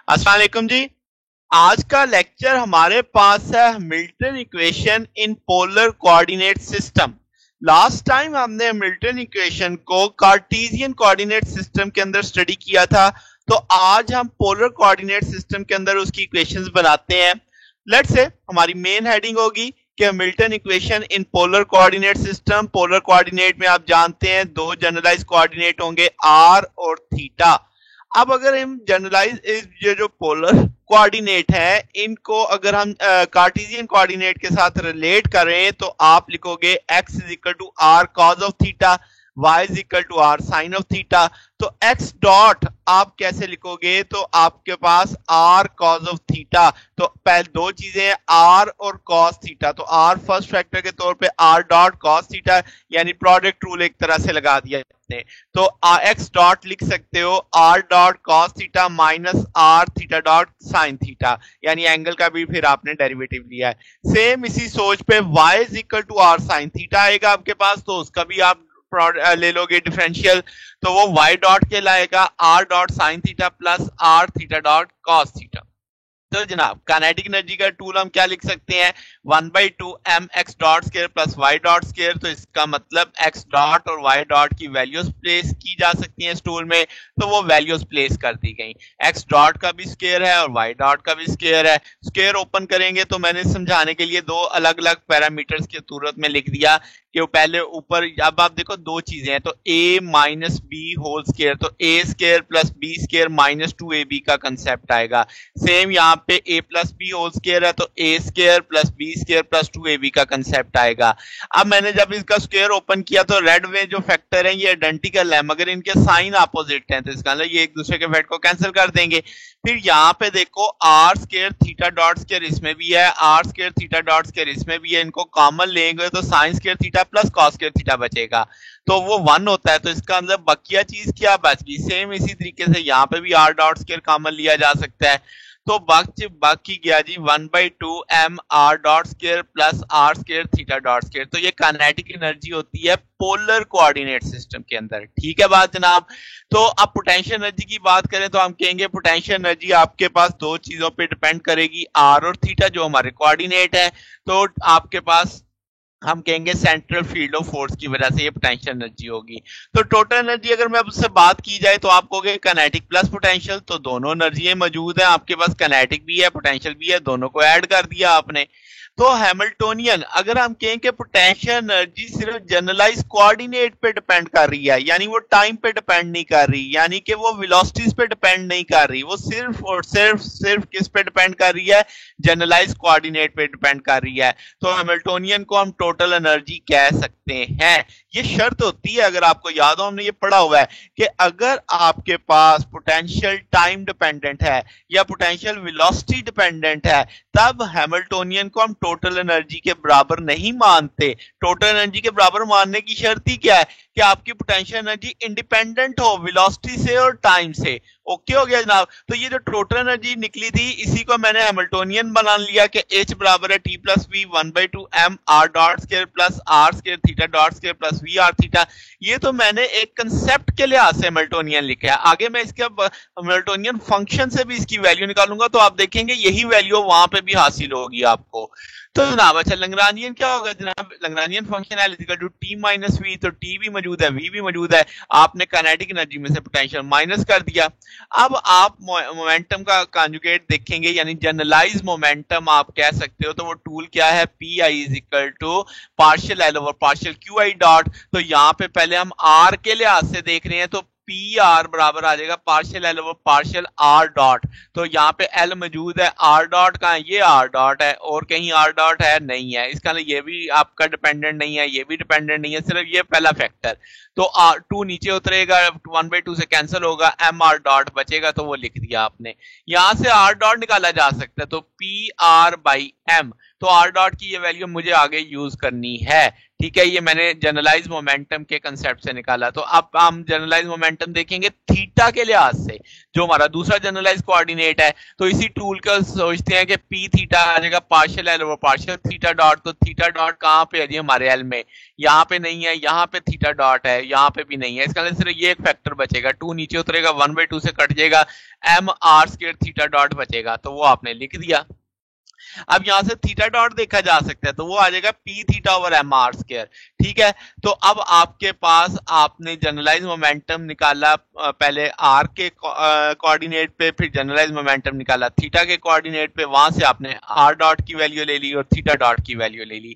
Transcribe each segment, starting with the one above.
अस्सलाम वालेकुम जी। आज का लेक्चर हमारे पास है Milton equation in polar coordinate system. Last time हमने मिल्टन इक्वेशन को कार्टेशियन कोऑर्डिनेट सिस्टम के अंदर स्टडी किया था, तो आज हम पोलर कोऑर्डिनेट सिस्टम के अंदर उसकी इक्वेशंस बनाते हैं। लेट्स से हमारी मेन हेडिंग होगी कि Milton equation in polar coordinate system. Polar coordinate में आप जानते हैं दो जनरलाइज कोऑर्डिनेट होंगे आर और थीटा। अब अगर हम जनरलाइज ये जो पोलर कोऑर्डिनेट है इनको अगर हम कार्टेशियन कोऑर्डिनेट के साथ रिलेट करें तो आप लिखोगे x is equal to r cos of theta, y is equal to r sine of theta. तो x डॉट आप कैसे लिखोगे, तो आपके पास r कॉज ऑफ थीटा, तो पहले दो चीजें हैं r और कॉस थीटा, तो r फर्स्ट फैक्टर के तौर पे r डॉट कॉस थीटा, यानी प्रोडक्ट रूल एक तरह से लगा दिया आपने। तो x डॉट लिख सकते हो r dot cos theta minus r theta dot sine theta, यानी एंगल का भी फिर आपने डेरिवेटिव लिया है। सेम इसी सोच पे y is equal to r sine theta आएगा आपके पास, तो उसका भी आप ले लोगे डिफरेंशियल, तो वो y डॉट के लाएगा r dot sine theta plus r theta dot cos theta. तो जनाब काइनेटिक एनर्जी का टूल हम क्या लिख सकते हैं, 1/2 mx dot square plus y dot square. तो इसका मतलब x डॉट और y डॉट की वैल्यूज प्लेस की जा सकती हैं इस टूल में, तो वो वैल्यूज प्लेस कर दी गई। x डॉट का भी स्क्वायर है और y डॉट का भी स्क्वायर है। स्क्वायर ओपन करेंगे तो मैंने समझाने के लिए दो अलग अलग पैरामीटर्स की सूरत में लिख दिया कि वो पहले ऊपर, अब आप देखो दो चीजें हैं, तो a minus b whole square, तो a square plus b square minus 2ab का कंसेप्ट आएगा। सेम यहाँ पे a plus b whole square है, तो a square plus b square plus 2ab का कंसेप्ट आएगा। अब मैंने जब इसका स्क्वायर ओपन किया तो रेड में जो फैक्टर है ये आइडेंटिकल है, मगर इनके साइन अपोजिट हैं, तो इसका मतलब ये एक दूसरे के फैक्टर को कैंसिल कर देंगे। फिर यहाँ पे देखो r square theta dot square इसमें भी है, r square theta dot square इसमें भी है, इनको कॉमन लेंगे तो sine square theta plus cos square theta बचेगा, तो वो 1 होता है। तो इसका मतलब बकिया चीज क्या बच गई, सेम इसी तरीके से यहाँ पे भी आर डॉट स्क्वायर कॉमन लिया जा सकता है, तो बाकी गया जी 1/2 m r dot square plus r square theta dot square. तो ये काइनेटिक एनर्जी होती है पोलर कोऑर्डिनेट सिस्टम के अंदर। ठीक है बात जनाब। तो अब पोटेंशियल एनर्जी की बात करें तो हम कहेंगे पोटेंशियल एनर्जी आपके पास दो चीजों पे डिपेंड करेगी, r और थीटा जो हमारे कोऑर्डिनेट है। तो आपके पास हम कहेंगे सेंट्रल फील्ड ऑफ फोर्स की वजह से ये पोटेंशियल एनर्जी होगी। तो टोटल एनर्जी अगर मैं उससे बात की जाए तो आप कहोगे काइनेटिक प्लस पोटेंशियल, तो दोनों एनर्जी मौजूद है आपके पास, काइनेटिक भी है पोटेंशियल भी है, दोनों को ऐड कर दिया आपने। तो हैमिल्टोनियन अगर हम कहें कि पोटेंशियल एनर्जी सिर्फ जनरलाइज कोऑर्डिनेट पे डिपेंड कर रही है, यानी वो टाइम पे डिपेंड नहीं कर रही, यानी कि वो वेलोसिटीज पे डिपेंड नहीं कर रही, वो सिर्फ और सिर्फ किस पे डिपेंड कर रही है, जनरलाइज कोऑर्डिनेट पे डिपेंड कर रही है, तो हैमिल्टोनियन को हम टोटल एनर्जी कह सकते हैं। ये शर्त होती है, अगर आपको याद हो हमने ये पढ़ा हुआ है कि अगर आपके पास पोटेंशियल टाइम डिपेंडेंट है या पोटेंशियल वेलोसिटी डिपेंडेंट है, तब हैमिल्टोनियन को हम टोटल एनर्जी के बराबर नहीं मानते। टोटल एनर्जी के बराबर मानने की शर्त ही क्या है कि आपकी पोटेंशियल एनर्जी इंडिपेंडेंट हो वेलोसिटी से और टाइम से। ओके हो गया जनाब। तो ये जो टोटल एनर्जी निकली थी इसी को मैंने हैमिल्टोनियन बना लिया कि H बराबर है T plus v 1/2 m r dot square plus r square theta dot square plus v r theta. ये तो मैंने एक कंसेप्ट के लिहाज से हैमिल्टोनियन लिखा है, आगे मैं इसके हैमिल्टोनियन फंक्शन से भी इसकी वैल्यू निकालूंगा, तो आप देखेंगे यही वैल्यू वहां पे भी हासिल होगी आपको। तो जनाब अच्छा लैग्रांजियन क्या होगा जनाब, लैग्रांजियन फंक्शन है equal to t minus v, तो टी भी मौजूद है वी भी मौजूद है, आपने काइनेटिक एनर्जी में से पोटेंशियल माइनस कर दिया। अब आप मोमेंटम का कॉन्जुगेट देखेंगे, यानी जनरलाइज मोमेंटम आप कह सकते हो, तो वो टूल क्या है, p i is equal to partial l over partial q i dot. तो यहाँ पे पहले हम आर के लिहाज से देख रहे हैं, तो पी आर बराबर आ जाएगा partial l over partial R dot. तो यहाँ पे एल मौजूद है, आर डॉट का है, ये आर डॉट है, और कहीं आर डॉट है नहीं है, इसका ये भी आपका डिपेंडेंट नहीं है, ये भी डिपेंडेंट नहीं है, सिर्फ ये पहला फैक्टर। तो आर टू नीचे उतरेगा, 1/2 से कैंसिल होगा, एम आर डॉट बचेगा, तो वो लिख दिया आपने। यहां से आर डॉट निकाला जा सकता है, तो पी आर बाई एम तो आर डॉट की ये वैल्यू मुझे आगे यूज करनी है। ठीक है, ये मैंने जनरलाइज मोमेंटम के कंसेप्ट से निकाला। तो अब हम जनरलाइज मोमेंटम देखेंगे थीटा के लिहाज से, जो हमारा दूसरा जनरलाइज कोऑर्डिनेट है। तो इसी टूल का सोचते हैं कि पी थीटा आ जाएगा partial l over partial theta dot. तो थीटा डॉट कहाँ पे है जी? हमारे एल में, यहाँ पे नहीं है, यहाँ पे थीटा डॉट है, यहाँ पे भी नहीं है। इसका सिर्फ ये एक फैक्टर बचेगा, 2 नीचे उतरेगा, 1/2 से कट जाएगा, m are square theta dot बचेगा। तो वो आपने लिख दिया। अब यहां से थीटा डॉट देखा जा सकता है, तो वो आ जाएगा p theta over M R square. ठीक है, तो अब आपके पास आपने जनरलाइज मोमेंटम निकाला पहले आर के कोऑर्डिनेट पे, फिर जनरलाइज मोमेंटम निकाला थीटा के कोऑर्डिनेट पे, वहां से आपने आर डॉट की वैल्यू ले ली और थीटा डॉट की वैल्यू ले ली।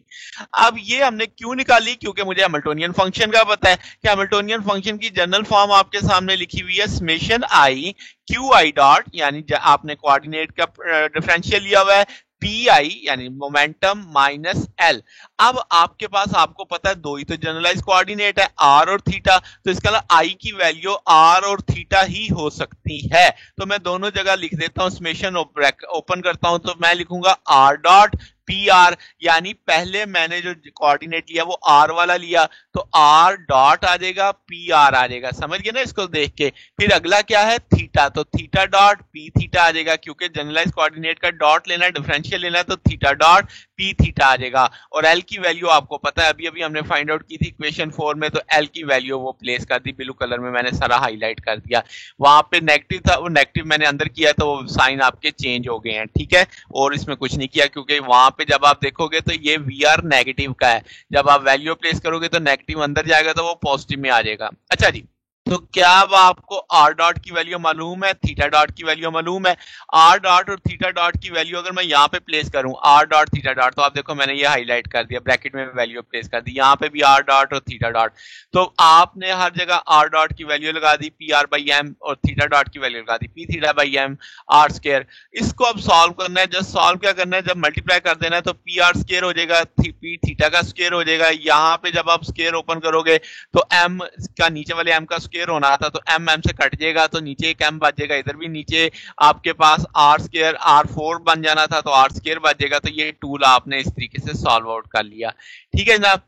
अब ये हमने क्यों निकाली? क्योंकि मुझे हैमिल्टोनियन फंक्शन का पता है कि हैमिल्टोनियन फंक्शन की जनरल फॉर्म आपके सामने लिखी हुई है, summation I Q i dot, यानी आपने कोऑर्डिनेट का डिफरेंशियल लिया हुआ है, पी आई यानी मोमेंटम माइनस एल। अब आपके पास, आपको पता है दो ही तो जनरलाइज कोऑर्डिनेट है, आर और थीटा, तो इसका आई की वैल्यू आर और थीटा ही हो सकती है। तो मैं दोनों जगह लिख देता हूं, समेशन ओपन करता हूं, तो मैं लिखूंगा आर डॉट पी आर, यानी पहले मैंने जो कोऑर्डिनेट लिया वो आर वाला लिया, तो आर डॉट आ जाएगा, पी आर आ जाएगा। समझ गए ना इसको देख के? फिर अगला क्या है? थीटा, तो थीटा डॉट पी थीटा आ जाएगा, क्योंकि जनरलाइज कोऑर्डिनेट का डॉट लेना है, डिफरेंशियल लेना है, तो थीटा डॉट पी थीटा आ जाएगा। और एल की वैल्यू आपको पता है, अभी अभी हमने फाइंड आउट की थी इक्वेशन 4 में, तो एल की वैल्यू वो प्लेस कर दी, ब्लू कलर में मैंने सारा हाईलाइट कर दिया। वहां पे नेगेटिव था, वो नेगेटिव मैंने अंदर किया, तो वो साइन आपके चेंज हो गए हैं। ठीक है, और इसमें कुछ नहीं किया, क्योंकि वहां पे जब आप देखोगे तो ये वी आर नेगेटिव का है, जब आप वैल्यू प्लेस करोगे तो नेगेटिव अंदर जाएगा, तो वो पॉजिटिव में आ जाएगा। अच्छा जी, तो क्या अब आपको आर डॉट की वैल्यू मालूम है, थीटा डॉट की वैल्यू मालूम है? आर डॉट और थीटा डॉट की वैल्यू अगर मैं यहाँ पे प्लेस करूं, आर डॉट थीटा डॉट, तो आप देखो मैंने ये हाईलाइट कर दिया, ब्रैकेट में वैल्यू प्लेस कर दी, यहाँ पे भी आर डॉट और थीटा डॉट। तो आपने हर जगह आर डॉट की वैल्यू लगा दी पी आर बाई एम, और थीटा डॉट की वैल्यू लगा दी P theta by M are square. इसको अब सॉल्व करना है। जस्ट सॉल्व क्या करना है, जब मल्टीप्लाई कर देना है तो पी आर स्क्वायर हो जाएगा, पी थीटा का स्क्वायर हो जाएगा। यहाँ पे जब आप स्क्वायर ओपन करोगे तो एम का, नीचे वाले एम का स्क्वायर होना था, तो एम एम से कट जाएगा, तो नीचे एक एम बच जाएगा, इधर भी नीचे आपके पास आर स्क्वायर आर 4 बन जाना था, तो आर स्क्वायर बच जाएगा। तो ये टूल आपने इस तरीके से सॉल्व आउट कर लिया। ठीक है जनाब,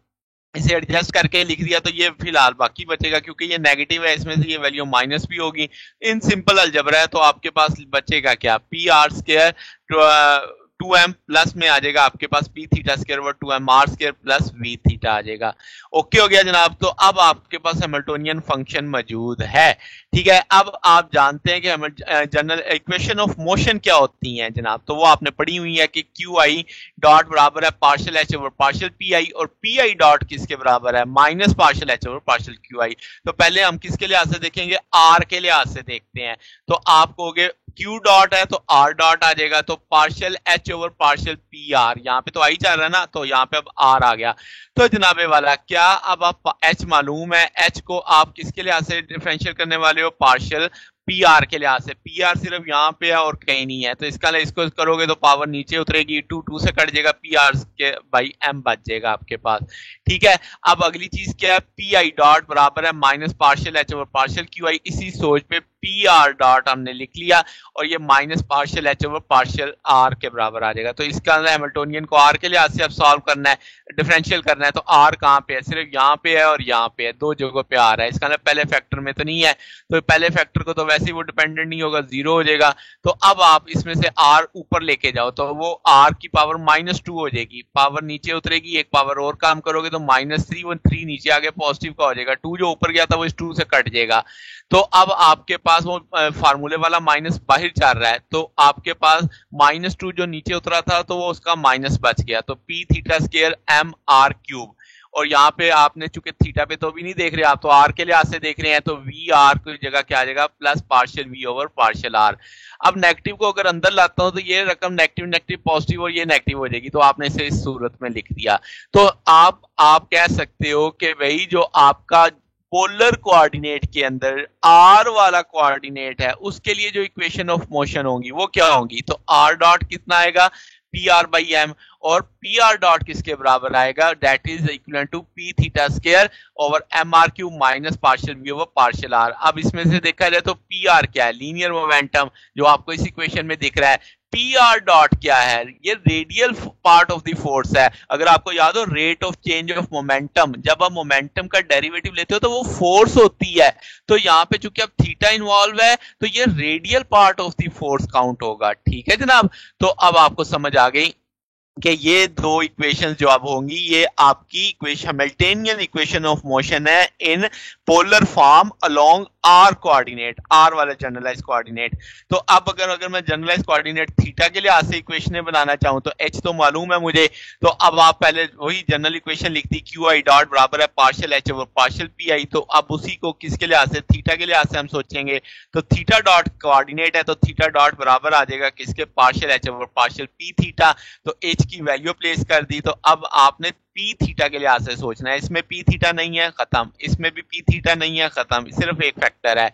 इसे एडजस्ट करके लिख दिया, तो ये फिलहाल बाकी बचेगा, क्योंकि ये नेगेटिव है, इसमें से ये वैल्यू माइनस भी होगी। इन सिंपल अलजबरा है, तो आपके पास बचेगा क्या? P R square 2m plus में आ जाएगा आपके पास P theta square over 2m R square plus V theta आ जाएगा। ओके हो गया जनाब। तो अब आपके पास हैमिल्टोनियन फंक्शन मौजूद है। ठीक है, अब आप जानते हैं कि जनरल इक्वेशन ऑफ मोशन क्या होती हैं जनाब, तो वो आपने पढ़ी हुई है कि क्यू आई डॉट बराबर है partial H over partial P I, और पी आई डॉट किसके बराबर है? Minus partial H over partial q आई। तो पहले हम किसके लिहाज से देखेंगे? आर के लिहाज से देखते हैं। तो आप कहोगे क्यू डॉट है तो आर डॉट आ जाएगा, तो partial H over partial P R, यहाँ पे तो आई चल रहा है ना, तो यहाँ पे अब आर आ गया। तो जनाबे वाला क्या, अब आप एच मालूम है, एच को आप किसके लिहाज से डिफरेंशियल करने वाले हो? पार्शियल पी आर के लिहाज से। पी आर सिर्फ यहाँ पे है और कहीं नहीं है, तो इसका इसको करोगे तो पावर नीचे उतरेगी, 2 से कट जाएगा, पी आर के बाई एम बच जाएगा आपके पास। ठीक है, अब अगली चीज क्या है? पी आई डॉट बराबर है minus partial H over partial q आई। इसी सोच पे पी आर डॉट हमने लिख लिया, और ये minus partial H over partial R के बराबर आ जाएगा। तो इसका हैमिल्टोनियन को आर के लिहाज से अब सॉल्व करना है, डिफरेंशियल करना है। तो आर कहाँ पे है? सिर्फ यहाँ पे है और यहाँ पे है, दो जगहों पे आ रहा है। इसका पहले फैक्टर में तो नहीं है, तो पहले फैक्टर को तो वैसे ही वो डिपेंडेंट नहीं होगा, 0 हो जाएगा। तो अब आप इसमें से आर ऊपर लेके जाओ, तो वो आर की पावर -2 हो जाएगी, पावर नीचे उतरेगी, एक पावर और काम करोगे तो -3, वो 3 नीचे आगे पॉजिटिव का हो जाएगा, 2 जो ऊपर गया था वो इस 2 से कट जाएगा। तो अब आपके पास वो फार्मूले वाला माइनस बाहर चल रहा है, तो आपके पास -2 जो नीचे उतरा था तो वो उसका माइनस बच गया, तो P theta square M R cube. और यहाँ पे आपने चूंकि थीटा पे तो भी नहीं देख रहे, आप तो आर के लिहाज से देख रहे हैं, तो वी आर की जगह क्या आ जाएगा? Plus partial V over partial R. अब नेगेटिव को अगर अंदर लाता हूं तो ये रकम नेगेटिव नेगेटिव पॉजिटिव और ये नेगेटिव हो जाएगी, तो आपने इसे इस सूरत में लिख दिया। तो आप कह सकते हो कि भाई जो आपका पोलर कोऑर्डिनेट के अंदर आर वाला कोऑर्डिनेट है, उसके लिए जो इक्वेशन ऑफ मोशन होगी वो क्या होगी? तो आर डॉट कितना आएगा? पी आर बाई एम, और पी आर डॉट किसके बराबर आएगा? That is equal to P theta square over M R cube minus partial V over partial R. अब इसमें से देखा जाए तो पी आर क्या है? लीनियर मोमेंटम, जो आपको इस इक्वेशन में दिख रहा है। पी आर डॉट क्या है, ये radial part of the force है। अगर आपको याद हो rate of change of momentum, जब आप मोमेंटम का डेरिवेटिव लेते हो तो वो फोर्स होती है, तो यहाँ पे चूंकि अब थीटा इन्वॉल्व है तो ये radial part of the force count होगा। ठीक है जनाब, तो अब आपको समझ आ गई कि ये दो इक्वेशंस जो अब होंगी ये आपकी equation Hamiltonian equation of motion है in polar form along R coordinate, R वाला जनरलाइज कोऑर्डिनेट। तो अब अगर मैं जनरलाइज कोऑर्डिनेट थीटा के लिए से इक्वेशन बनाना चाहूं तो एच तो मालूम है मुझे, तो अब आप पहले वही जनरल इक्वेशन लिखती क्यू आई डॉट बराबर है partial H over partial P I. तो अब उसी को किसके लिए से थीटा के लिए से हम सोचेंगे, तो थीटा डॉट कोऑर्डिनेट है तो थीटा डॉट बराबर आ जाएगा किसके, partial H over partial P theta. तो एच की वैल्यू प्लेस कर दी, तो अब आपने पी थीटा के लिहाज से सोचना है। इसमें पी थीटा नहीं है खत्म, इसमें भी पी थीटा नहीं है खत्म, सिर्फ एक फैक्टर है।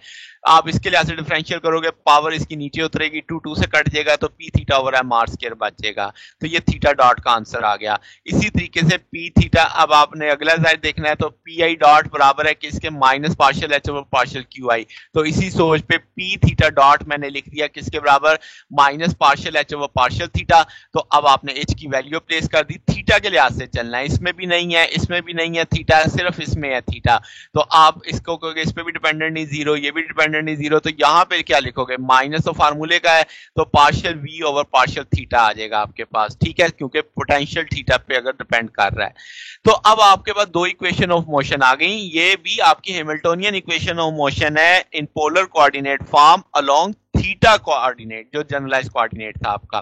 आप इसके लिहाज से डिफरेंशियल करोगे पावर इसकी नीचे उतरेगी, 2 से कट जाएगा तो P theta over M R square बचेगा। तो ये थीटा डॉट का आंसर आ गया। इसी तरीके से पी थीटा, अब आपने अगला साइड देखना है तो पी आई डॉट बराबर है किसके, minus partial H over partial q आई। तो इसी सोच पे पी थीटा डॉट मैंने लिख दिया किसके बराबर, minus partial H over partial theta. तो अब आपने एच की वैल्यू प्लेस कर दी, थीटा के लिहाज से चलना है, इसमें भी नहीं है इसमें भी नहीं है थीटा, सिर्फ इसमें है थीटा। तो आप इसको कहोगे इस पे भी डिपेंडेंट नहीं जीरो, ये भी डिपेंडेंट नहीं जीरो, तो यहां पे क्या लिखोगे, माइनस तो फार्मूले का है तो partial V over partial theta आ जाएगा आपके पास। ठीक है, क्योंकि पोटेंशियल थीटा पे अगर डिपेंड कर रहा है। तो अब आपके पास दो इक्वेशन ऑफ मोशन आ गई, ये भी आपकी हैमिल्टनियन इक्वेशन ऑफ मोशन है in polar coordinate form along theta coordinate, जो जनरलाइज कोऑर्डिनेट था आपका।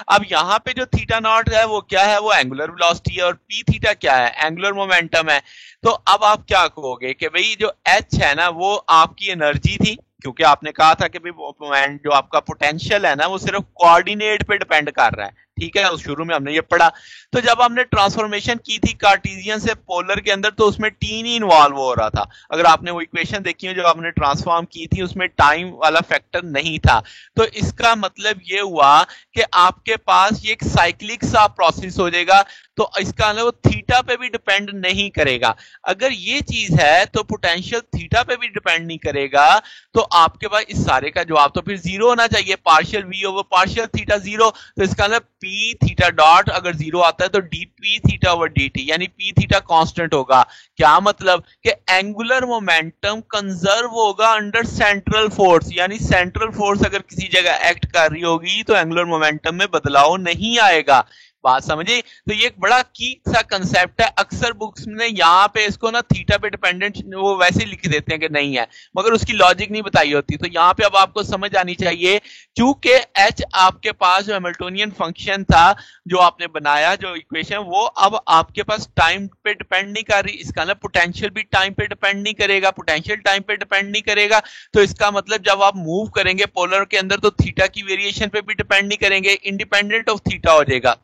अब यहां पे जो थीटा नॉट है वो क्या है, वो एंगुलर वेलोसिटी है, और पी थीटा क्या है, एंगुलर मोमेंटम है। तो अब आप क्या कहोगे कि भाई जो एच है ना वो आपकी एनर्जी थी, क्योंकि आपने कहा था कि भाई जो आपका पोटेंशियल है ना वो सिर्फ कोऑर्डिनेट पे डिपेंड कर रहा है। ठीक है, उस शुरू में हमने ये पढ़ा। तो जब हमने ट्रांसफॉर्मेशन की थी कार्टेशियन से पोलर के अंदर तो उसमें टी नहीं इन्वॉल्व हो रहा था। अगर आपने वो इक्वेशन देखी हो जो आपने ट्रांसफॉर्म की थी उसमें टाइम वाला फैक्टर नहीं था। तो इसका मतलब ये हुआ कि आपके पास ये एक साइक्लिक सा प्रोसेस हो जाएगा, तो इसका मतलब वो थीटा पे भी डिपेंड नहीं करेगा। अगर ये चीज है तो पोटेंशियल थीटा पे भी डिपेंड नहीं करेगा, तो आपके पास इस सारे का जवाब तो फिर जीरो होना चाहिए, partial V over partial theta zero. तो इसका मतलब पी थीटा डॉट अगर जीरो आता है तो D P theta over D T, यानी पी थीटा कांस्टेंट होगा। क्या मतलब कि एंगुलर मोमेंटम कंजर्व होगा अंडर सेंट्रल फोर्स, यानी सेंट्रल फोर्स अगर किसी जगह एक्ट कर रही होगी तो एंगुलर मोमेंटम में बदलाव नहीं आएगा। बात समझे, तो ये एक बड़ा की सा कंसेप्ट है। अक्सर बुक्स में यहाँ पे इसको ना थीटा पे डिपेंडेंट वो वैसे लिख देते हैं कि नहीं है, मगर उसकी लॉजिक नहीं बताई होती। तो यहाँ पे अब आपको समझ आनी चाहिए, चूंकि एच आपके पास जो हैमिल्टनियन फंक्शन था जो आपने बनाया जो इक्वेशन, वो अब आपके पास टाइम पे डिपेंड नहीं कर रही। इसका मतलब पोटेंशियल भी टाइम पे डिपेंड नहीं करेगा, पोटेंशियल टाइम पे डिपेंड नहीं करेगा। तो इसका मतलब जब आप मूव करेंगे पोलर के अंदर तो थीटा की वेरिएशन पे भी डिपेंड नहीं करेंगे, इंडिपेंडेंट ऑफ थीटा हो जाएगा।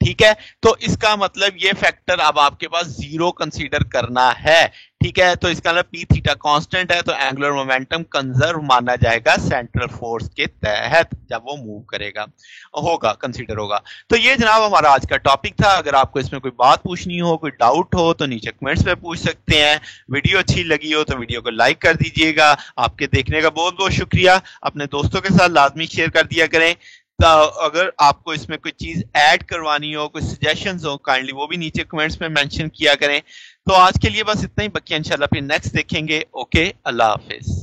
ठीक है, तो इसका मतलब ये फैक्टर अब आपके पास जीरो कंसीडर करना है। ठीक है, तो इसका मतलब पी थीटा कांस्टेंट है तो एंगुलर मोमेंटम कंजर्व माना जाएगा सेंट्रल फोर्स के तहत जब वो मूव करेगा, होगा कंसीडर होगा। तो ये जनाब हमारा आज का टॉपिक था। अगर आपको इसमें कोई बात पूछनी हो, कोई डाउट हो तो नीचे कमेंट्स में पूछ सकते हैं। वीडियो अच्छी लगी हो तो वीडियो को लाइक कर दीजिएगा। आपके देखने का बहुत बहुत शुक्रिया। अपने दोस्तों के साथ लाजमी शेयर कर दिया करें। तो अगर आपको इसमें कोई चीज ऐड करवानी हो, कोई सजेशंस हो, काइंडली वो भी नीचे कमेंट्स में मेंशन किया करें। तो आज के लिए बस इतना ही, बाकी इंशाल्लाह फिर नेक्स्ट देखेंगे। ओके, अल्लाह हाफिज।